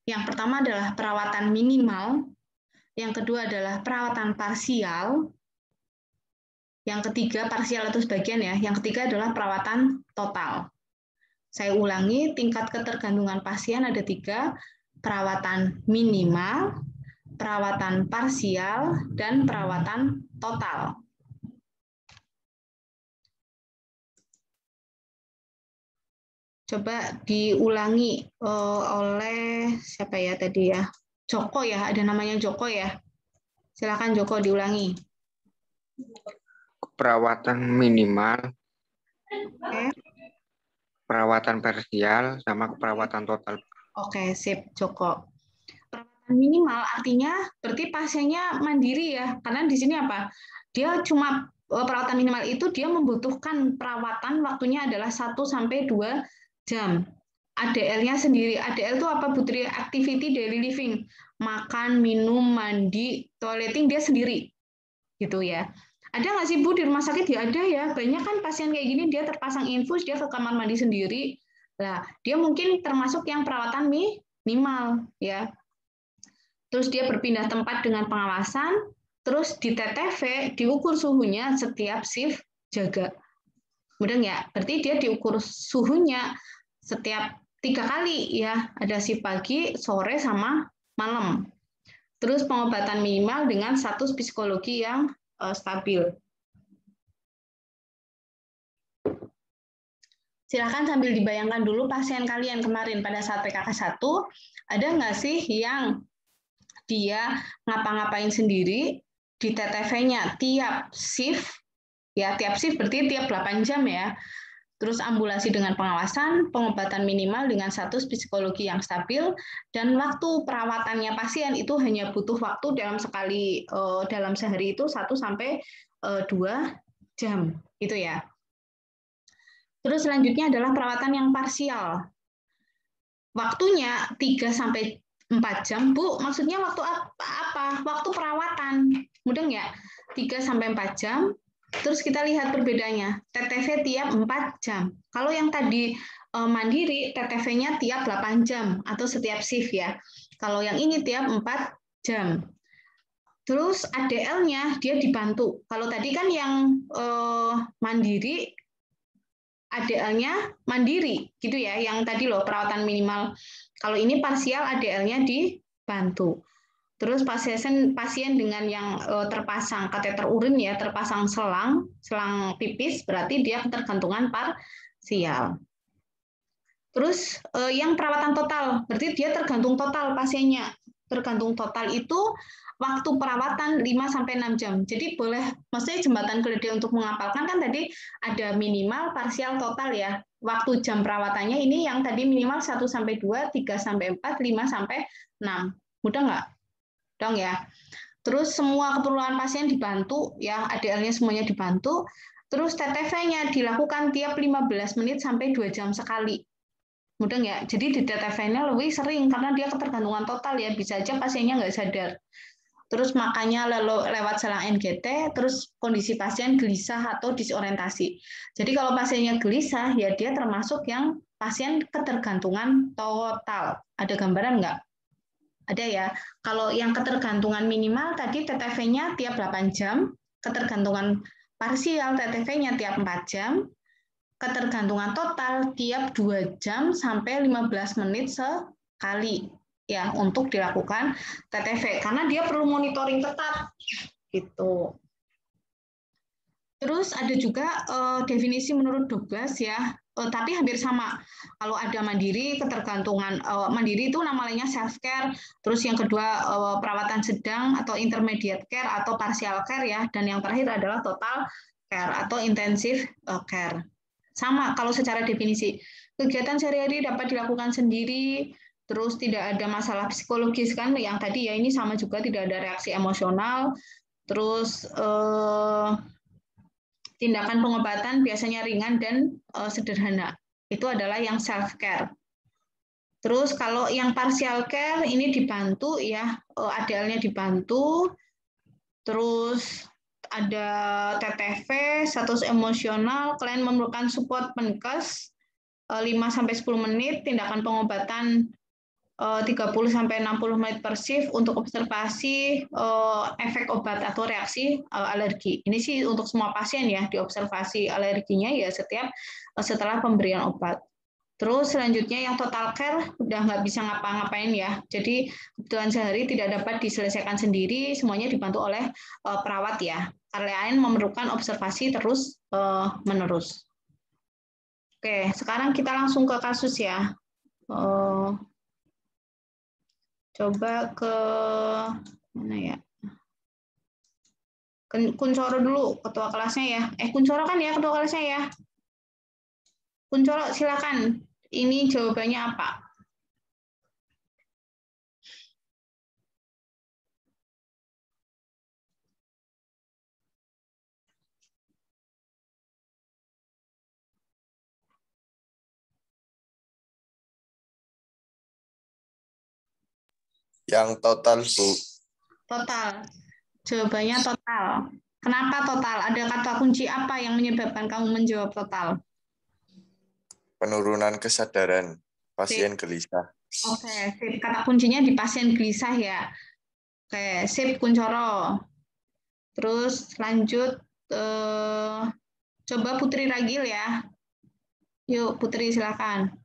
Yang pertama adalah perawatan minimal, yang kedua adalah perawatan parsial, yang ketiga parsial atau sebagian ya, yang ketiga adalah perawatan total. Saya ulangi, tingkat ketergantungan pasien ada 3, perawatan minimal, perawatan parsial, dan perawatan total. Coba diulangi oleh siapa ya tadi ya? Joko ya, ada namanya Joko ya. Silakan Joko diulangi. Perawatan minimal, Oke. perawatan parsial, sama perawatan total. Oke, sip Joko. Perawatan minimal artinya berarti pasiennya mandiri ya, karena di sini apa? Dia cuma perawatan minimal itu dia membutuhkan perawatan waktunya adalah 1-2 jam. ADL-nya sendiri. ADL itu apa, Putri? Activity daily living. Makan, minum, mandi, toileting dia sendiri. Gitu ya. Ada nggak sih, Bu, di rumah sakit? Ya ada ya. Banyak kan pasien kayak gini, dia terpasang infus, dia ke kamar mandi sendiri. Nah, dia mungkin termasuk yang perawatan minimal. Ya. Terus dia berpindah tempat dengan pengawasan, terus di TTV, diukur suhunya setiap shift jaga. Mudah nggak? Berarti dia diukur suhunya setiap 3 kali ya, ada shift pagi, sore, sama malam. Terus pengobatan minimal dengan status psikologi yang stabil. Silakan sambil dibayangkan dulu pasien kalian kemarin pada saat PKK 1, ada nggak sih yang dia ngapa-ngapain sendiri di TTV-nya tiap shift, ya tiap shift berarti tiap 8 jam ya. Terus ambulasi dengan pengawasan, pengobatan minimal dengan status psikologi yang stabil, dan waktu perawatannya pasien itu hanya butuh waktu dalam sehari itu 1-2 jam, gitu ya. Terus selanjutnya adalah perawatan yang parsial. Waktunya 3-4 jam, Bu. Maksudnya waktu apa? Waktu perawatan. Mudah nggak? 3-4 jam. Terus kita lihat perbedaannya, TTV tiap 4 jam. Kalau yang tadi mandiri, TTV-nya tiap 8 jam atau setiap shift ya. Kalau yang ini tiap 4 jam. Terus ADL-nya dia dibantu. Kalau tadi kan yang mandiri, ADL-nya mandiri, gitu ya. Yang tadi loh, perawatan minimal. Kalau ini parsial, ADL-nya dibantu. Terus pasien dengan yang terpasang kateter urin ya, terpasang selang pipis, berarti dia ketergantungan parsial. Terus yang perawatan total, berarti dia tergantung total pasiennya. Tergantung total itu waktu perawatan 5-6 jam. Jadi boleh, maksudnya jembatan keledai untuk menghafalkan kan tadi ada minimal, parsial, total ya. Waktu jam perawatannya ini yang tadi minimal 1-2, 3-4, 5-6. Mudah nggak? Dong ya. Terus semua keperluan pasien dibantu ya, ADL-nya semuanya dibantu. Terus TTV-nya dilakukan tiap 15 menit sampai 2 jam sekali. Mudah nggak? Jadi di TTV-nya lebih sering karena dia ketergantungan total ya, bisa aja pasiennya nggak sadar. Terus makanya lewat selang NGT, terus kondisi pasien gelisah atau disorientasi. Jadi kalau pasiennya gelisah ya dia termasuk yang pasien ketergantungan total. Ada gambaran nggak? Ada ya. Kalau yang ketergantungan minimal tadi TTV-nya tiap 8 jam, ketergantungan parsial TTV-nya tiap 4 jam, ketergantungan total tiap 2 jam sampai 15 menit sekali ya untuk dilakukan TTV karena dia perlu monitoring ketat gitu. Terus ada juga definisi menurut Douglas ya, tapi hampir sama. Kalau ada mandiri, ketergantungan. Mandiri itu namanya self care. Terus yang kedua perawatan sedang atau intermediate care atau partial care ya. Dan yang terakhir adalah total care atau intensive care. Sama kalau secara definisi. Kegiatan sehari-hari dapat dilakukan sendiri. Terus tidak ada masalah psikologis kan? Yang tadi ya ini sama juga tidak ada reaksi emosional. Terus tindakan pengobatan biasanya ringan dan sederhana. Itu adalah yang self care. Terus kalau yang partial care ini dibantu ya, ADL-nya dibantu. Terus ada TTV, status emosional, klien memerlukan support penkes 5-10 menit, tindakan pengobatan 30-60 menit per shift untuk observasi efek obat atau reaksi alergi. Ini sih untuk semua pasien ya, diobservasi alerginya ya setelah pemberian obat. Terus selanjutnya yang total care udah nggak bisa ngapa-ngapain ya. Jadi kebutuhan sehari tidak dapat diselesaikan sendiri, semuanya dibantu oleh perawat ya. Lain memerlukan observasi terus menerus. Oke, sekarang kita langsung ke kasus ya. Coba ke mana ya? Kuncoro dulu ketua kelasnya ya. Kuncoro kan ya ketua kelasnya ya. Kuncoro silakan. Ini jawabannya apa? Yang total, Bu. Total. Jawabannya total. Kenapa total? Ada kata kunci apa yang menyebabkan kamu menjawab total? Penurunan kesadaran pasien gelisah. Oke, sip. Kata kuncinya di pasien gelisah ya. Oke, sip Kuncoro. Terus lanjut, coba Putri Ragil ya. Yuk Putri silakan.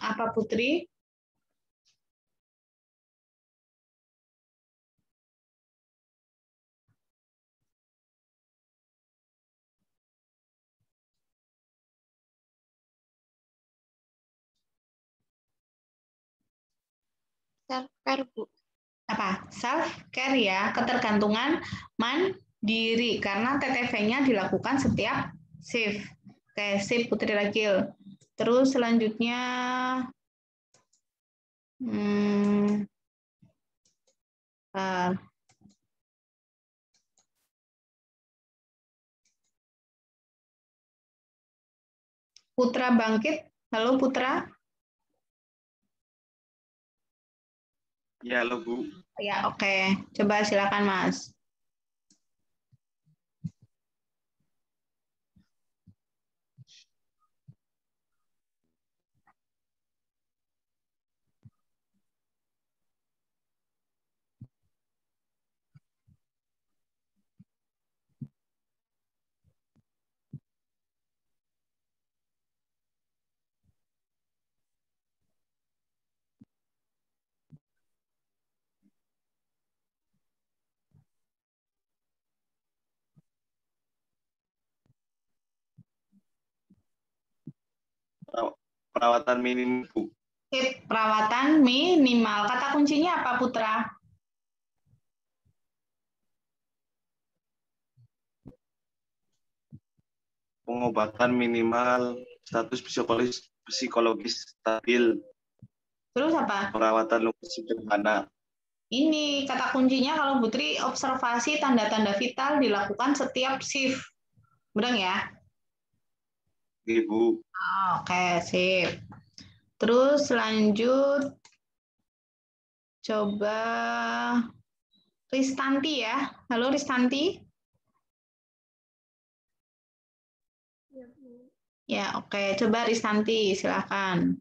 Apa Putri? Self care, Bu. Apa? Self care ya, ketergantungan mandiri karena TTV-nya dilakukan setiap shift. Oke, sip Putri Ragil. Terus selanjutnya Putra bangkit. Halo Putra. Ya, halo Bu. Ya, oke. Coba silakan Mas. Perawatan minim, Bu. Sip, perawatan minimal. Kata kuncinya apa Putra? Pengobatan minimal, status psikologis stabil, Terus apa? Perawatan luka sederhana. Ini kata kuncinya kalau Putri, observasi tanda-tanda vital dilakukan setiap shift. Benar ya? Ibu. Oke, sip. Terus lanjut. Coba Ristanti ya. Halo Ristanti. Ya, Bu. Ya, oke. Coba Ristanti, silakan.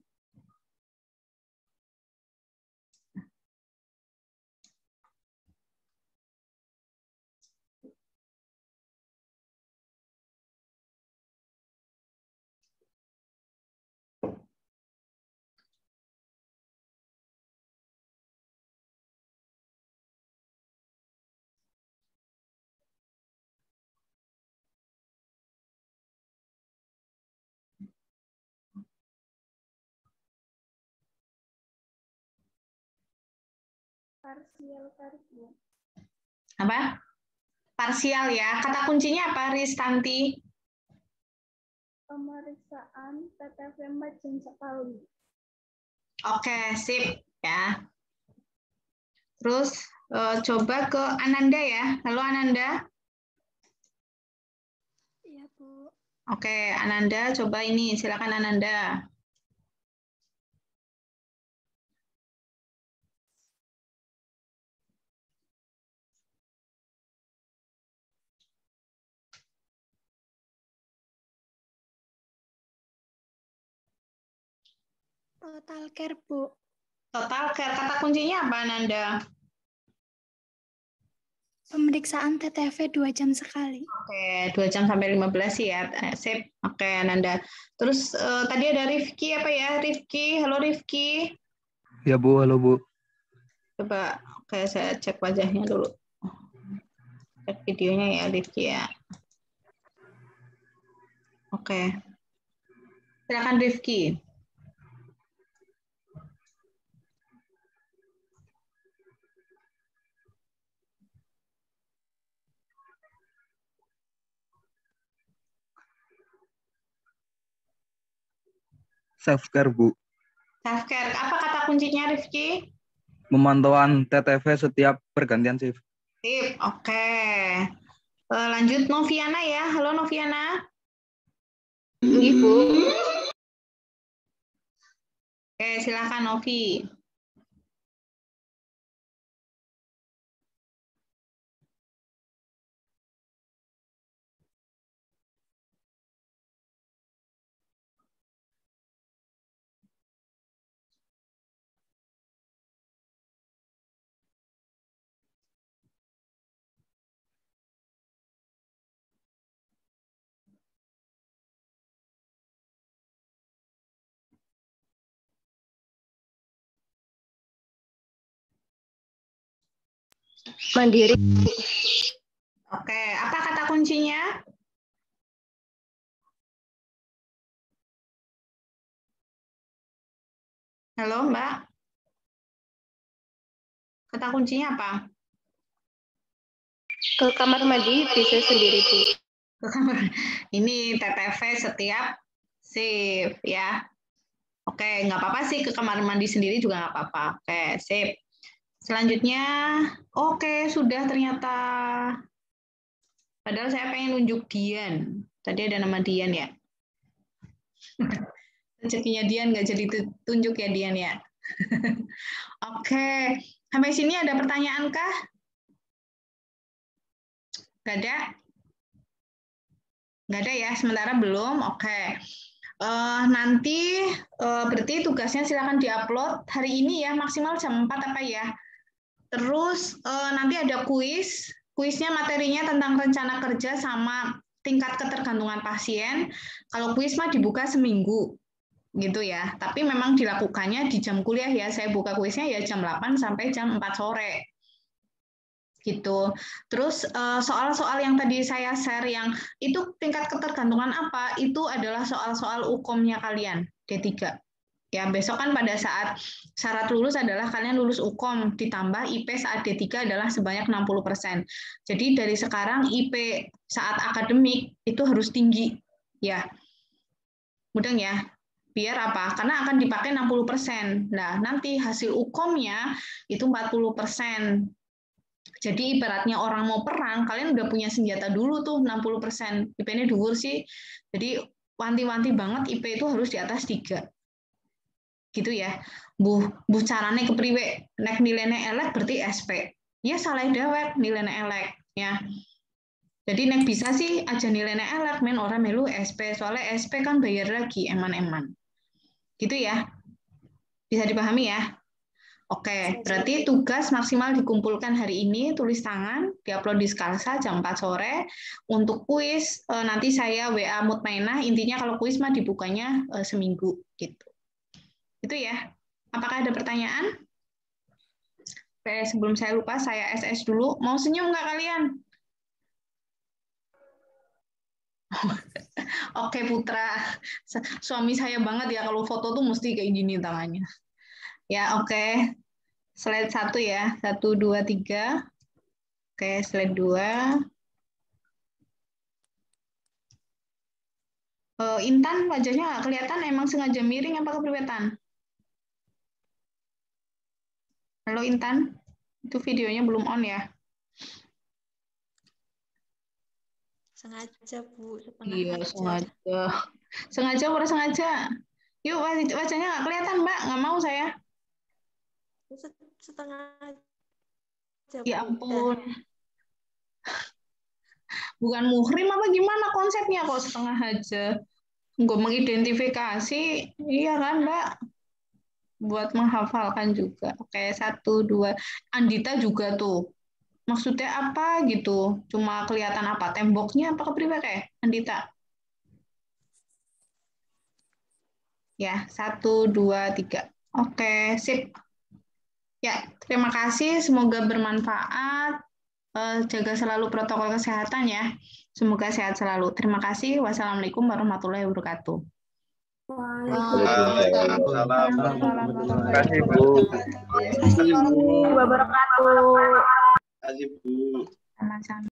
Parsial, Bu. Apa? Parsial ya. Kata kuncinya apa, Ristanti? Pemeriksaan TTV 4 jam sekali. Oke, sip ya. Terus coba ke Ananda ya. Halo Ananda. Iya, Bu. Oke, Ananda coba ini. Silakan Ananda. Total care, Bu. Total care. Kata kuncinya apa Ananda? Pemeriksaan TTV 2 jam sekali. Oke, 2 jam sampai 15 sih ya. Sip. Oke, Ananda. Terus tadi ada Rifki apa ya? Rifki. Halo Rifki. Ya Bu, halo Bu. Coba, oke saya cek wajahnya dulu. Cek videonya ya Rifki ya. Oke. Silakan Rifki. Self-care Bu. Self-care. Apa kata kuncinya Rifki? Pemantauan TTV setiap pergantian shift. Sip, oke. Lanjut Noviana ya. Halo Noviana. Ibu. Oke, silakan Novi. Mandiri. Oke, apa kata kuncinya? Halo Mbak. Kata kuncinya apa? Ke kamar mandi bisa sendiri, Bu. Ke kamar. Ini TTV setiap shift ya. Oke, nggak apa-apa sih ke kamar mandi sendiri juga nggak apa-apa. Oke, sip. Selanjutnya, oke sudah ternyata. Padahal saya pengen nunjuk Dian. Tadi ada nama Dian ya. Rezekinya Dian nggak jadi tunjuk ya Dian ya. Oke, sampai sini ada pertanyaan kah? Nggak ada? Nggak ada ya, sementara belum. Oke. Nanti berarti tugasnya silakan diupload hari ini ya, maksimal jam 4 apa ya. Terus nanti ada kuis. Kuisnya materinya tentang rencana kerja sama tingkat ketergantungan pasien. Kalau kuis mah dibuka seminggu gitu ya. Tapi memang dilakukannya di jam kuliah ya. Saya buka kuisnya ya jam 8 sampai jam 4 sore. Gitu. Terus soal-soal yang tadi saya share yang itu tingkat ketergantungan apa? Itu adalah soal-soal UKOM-nya kalian, D3. Ya, besok kan pada saat syarat lulus adalah kalian lulus UKOM ditambah IP saat D3 adalah sebanyak 60%. Jadi dari sekarang IP saat akademik itu harus tinggi ya. Mudeng ya. Biar apa? Karena akan dipakai 60%. Nah, nanti hasil ukomnya itu 40%. Jadi ibaratnya orang mau perang, kalian udah punya senjata dulu tuh 60%. IP-nya dhuwur sih. Jadi wanti-wanti banget IP itu harus di atas 3. Gitu ya. Buh carane kepriwe? Nek nilainya elek berarti SP. Ya salah dewek nilainya elek ya. Jadi nek bisa sih aja nilainya elek, men orang melu SP, soalnya SP kan bayar lagi eman-eman. Gitu ya. Bisa dipahami ya? Oke, berarti tugas maksimal dikumpulkan hari ini, tulis tangan, diupload di Skalsa jam 4 sore. Untuk kuis, nanti saya WA Mutmainah, intinya kalau kuis mah dibukanya seminggu. Gitu. Itu ya. Apakah ada pertanyaan? Oke, sebelum saya lupa, saya SS dulu. Mau senyum nggak kalian? Oke Putra, suami saya banget ya kalau foto tuh mesti kayak gini tangannya. Ya oke, slide 1 ya, 1, 2, 3. Oke, slide 2. Intan wajahnya nggak kelihatan, emang sengaja miring apa kepriwetan? Halo Intan, itu videonya belum on ya? Sengaja, Bu. Iya, sengaja. Sengaja apa sengaja? Yuk, wajahnya nggak kelihatan, Mbak. Nggak mau saya. Setengah aja, Ya Bu. ampun. Bukan muhrim apa gimana konsepnya kok setengah aja? Nggak mengidentifikasi, iya kan, Mbak? Buat menghafalkan juga. Oke, 1, 2. Andita juga tuh. Maksudnya apa gitu? Cuma kelihatan apa? Temboknya apa kepriwe kayak Andita? Ya, 1, 2, 3. Oke, sip. Ya, terima kasih. Semoga bermanfaat. Jaga selalu protokol kesehatan ya. Semoga sehat selalu. Terima kasih. Wassalamualaikum warahmatullahi wabarakatuh. Waalaikumsalam. Terima kasih, Bu. Wabarakatuh. Terima kasih, Bu. Sama-sama.